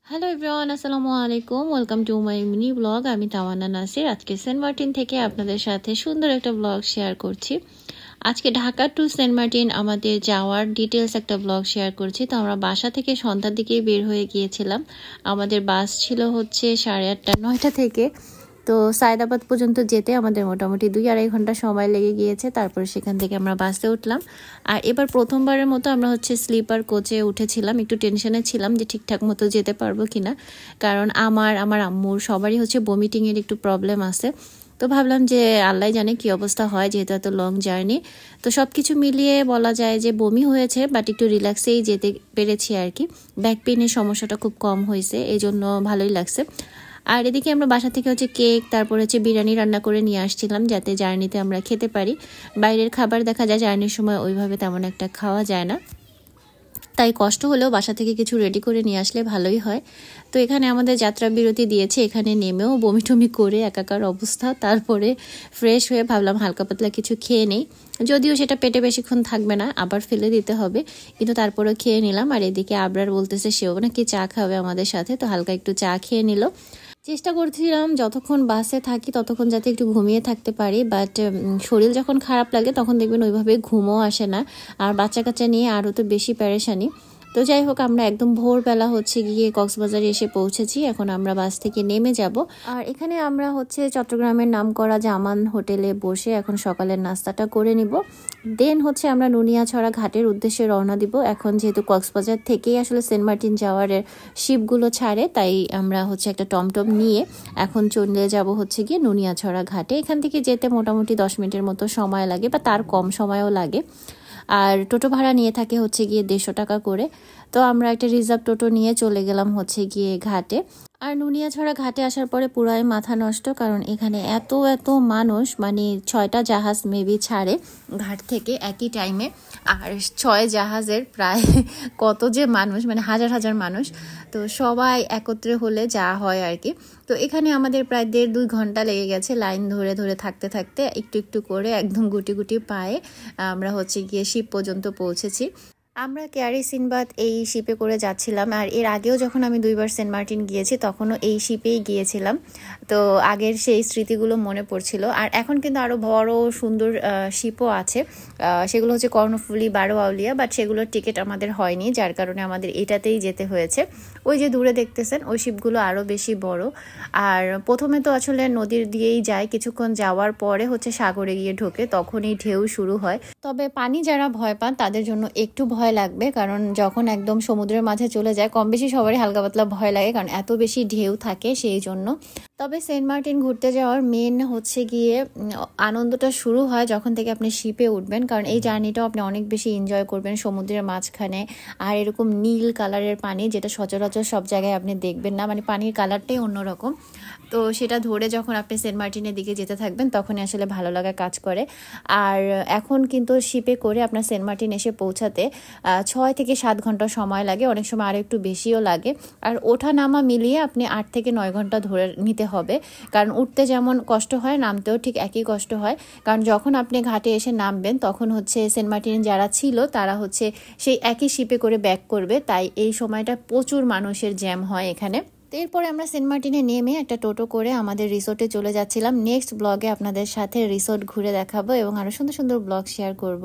Hello everyone, আসসালামু আলাইকুম। Welcome to my mini blog. আমি তাওয়ান্না নাসির। আজকে সেন্ট মার্টিন থেকে আপনাদের সাথে সুন্দর একটা ব্লগ শেয়ার করছি। আজকে ঢাকা টু সেন্ট মার্টিন আমাদের যাওয়ার ডিটেলস একটা ব্লগ শেয়ার করছি। তো আমরা বাসা থেকে সন্ধ্যার দিকেই বের হয়ে গিয়েছিলাম। আমাদের বাস ছিল হচ্ছে 8:30 9টা থেকে। তো সায়দাবাদ পর্যন্ত যেতে আমাদের মোটামুটি 2-2.5 ঘন্টা সময় লেগে গিয়েছে। তারপর সেখান থেকে আমরা বাসে উঠলাম। আর এবার প্রথমবারের মতো আমরা হচ্ছে স্লিপার কোচে উঠেছিলাম। একটু টেনশনে ছিলাম যে ঠিকঠাক মতো যেতে পারবো কিনা, কারণ আমার আম্মুর সবারই হচ্ছে বমিটিংয়ের একটু প্রবলেম আছে। তো ভাবলাম যে আল্লাহ জানে কি অবস্থা হয়, যেহেতু এত লং জার্নি। তো সব কিছু মিলিয়ে বলা যায় যে বমি হয়েছে, বাট একটু রিল্যাক্সেই যেতে পেরেছি আর কি। ব্যাক পেনের সমস্যাটা খুব কম হয়েছে, এই জন্য ভালোই লাগছে। আর এদিকে আমরা বাসা থেকে হচ্ছে কেক, তারপর হচ্ছে বিরিয়ানি রান্না করে নিয়ে আসছিলাম, যাতে জার্নিতে আমরা খেতে পারি। বাইরের খাবার দেখা যায় জার্নির সময় ওইভাবে তেমন একটা খাওয়া যায় না, তাই কষ্ট হলেও বাসা থেকে কিছু রেডি করে নিয়ে আসলে ভালোই হয়। তো এখানে আমাদের যাত্রা বিরতি দিয়েছে, এখানে নেমেও বমি টমি করে একাকার অবস্থা। তারপরে ফ্রেশ হয়ে ভাবলাম হালকা পাতলা কিছু খেয়ে নেই, যদিও সেটা পেটে বেশিক্ষণ থাকবে না, আবার ফেলে দিতে হবে, কিন্তু তারপরেও খেয়ে নিলাম। আর এদিকে আবরার বলতেছে সেও নাকি চা খাবে আমাদের সাথে, তো হালকা একটু চা খেয়ে নিল। চেষ্টা করছিলাম যতক্ষণ বাসে থাকি ততক্ষণ যাতে একটু ঘুমিয়ে থাকতে পারি, বাট শরীর যখন খারাপ লাগে তখন দেখবেন ওইভাবে ঘুমও আসে না। আর বাচ্চা কাচ্চা নিয়ে আরও তো বেশি প্যারেশানি। তো যাই হোক, আমরা একদম ভোরবেলা হচ্ছে গিয়ে কক্সবাজারে এসে পৌঁছেছি। এখন আমরা বাস থেকে নেমে যাব। আর এখানে আমরা হচ্ছে চট্টগ্রামের নামকরা জামান হোটেলে বসে এখন সকালের নাস্তাটা করে নিব। দেন হচ্ছে আমরা নুনিয়াছড়া ঘাটের উদ্দেশ্যে রওনা দিব। এখন যেহেতু কক্সবাজার থেকেই আসলে সেন্ট মার্টিন যাওয়ার শিপগুলো ছাড়ে, তাই আমরা হচ্ছে একটা টমটম নিয়ে এখন চলে যাব হচ্ছে গিয়ে নুনিয়াছড়া ঘাটে। এখান থেকে যেতে মোটামুটি 10 মিনিটের মতো সময় লাগে, বা তার কম সময়ও লাগে। আর টোটো ভাড়া নিয়ে থাকে হচ্ছে গিয়ে 150 টাকা করে। তো আমরা একটা রিজার্ভ টোটো নিয়ে চলে গেলাম হচ্ছে গিয়ে ঘাটে। আর নুনিয়াছড়া ঘাটে আসার পরে পুরাই মাথা নষ্ট, কারণ এখানে এত মানুষ, মানে 6টা জাহাজ মেবি ছাড়ে ঘাট থেকে একই টাইমে। আর 6 জাহাজের প্রায় কত যে মানুষ, মানে হাজার হাজার মানুষ। তো সবাই একত্রে হলে যা হয় আর কি। তো এখানে আমাদের প্রায় 1.5-2 ঘন্টা লেগে গেছে লাইন ধরে ধরে থাকতে থাকতে, একটু একটু করে একদম গুটি গুটি পায়ে আমরা হচ্ছে গিয়ে শিপ পর্যন্ত পৌঁছেছি। আমরা কেয়ারি সিনবাদ এই শিপে করে যাচ্ছিলাম। আর এর আগেও যখন আমি 2বার সেন্ট মার্টিন গিয়েছি তখনও এই শিপেই গিয়েছিলাম। তো আগের সেই স্মৃতিগুলো মনে পড়ছিল। আর এখন কিন্তু আরও বড় সুন্দর শিপও আছে, সেগুলো হচ্ছে কর্ণফুলী, বারো আউলিয়া, বাট সেগুলোর টিকিট আমাদের হয়নি, যার কারণে আমাদের এটাতেই যেতে হয়েছে। ওই যে দূরে দেখতেছেন ওই শিপগুলো আরও বেশি বড়। আর প্রথমে তো আসলে নদীর দিয়েই যায়, কিছুক্ষণ যাওয়ার পরে হচ্ছে সাগরে গিয়ে ঢোকে, তখনই ঢেউ শুরু হয়। তবে পানি যারা ভয় পান তাদের জন্য একটু ভয় লাগবে, কারণ যখন একদম সমুদ্রের মাঝে চলে যায় কম বেশি সবারই হালকা পাতলা ভয় লাগে, কারণ এত বেশি ঢেউ থাকে সেই জন্য। তবে সেন্ট মার্টিন ঘুরতে যাওয়ার মেন হচ্ছে গিয়ে আনন্দটা শুরু হয় যখন থেকে আপনি শিপে উঠবেন, কারণ এই জার্নিটাও আপনি অনেক বেশি এনজয় করবেন সমুদ্রের মাঝখানে। আর এরকম নীল কালারের পানি, যেটা সচরাচর সব জায়গায় আপনি দেখবেন না, মানে পানির কালারটাই অন্যরকম। তো সেটা ধরে যখন আপনি সেন্ট মার্টিনের দিকে যেতে থাকবেন তখনই আসলে ভালো লাগা কাজ করে। আর এখন কিন্তু শিপে করে আপনার সেন্ট মার্টিন এসে পৌঁছাতে 6 থেকে 7 ঘন্টা সময় লাগে, অনেক সময় আরও একটু বেশিও লাগে। আর ওঠা নামা মিলিয়ে আপনি 8 থেকে 9 ঘন্টা ধরে নিতে হবে, কারণ উঠতে যেমন কষ্ট হয় নামতেও ঠিক একই কষ্ট হয়। কারণ যখন আপনি ঘাটে এসে নামবেন তখন হচ্ছে সেন্ট মার্টিন যারা ছিল তারা হচ্ছে সেই একই শিপে করে ব্যাক করবে, তাই এই সময়টা প্রচুর মানুষের জ্যাম হয় এখানে। এরপরে আমরা সেন্ট মার্টিনে নেমে একটা টোটো করে আমাদের রিসোর্টে চলে যাচ্ছিলাম। নেক্সট ব্লগে আপনাদের সাথে রিসোর্ট ঘুরে দেখাবো এবং আরও সুন্দর সুন্দর ব্লগ শেয়ার করব।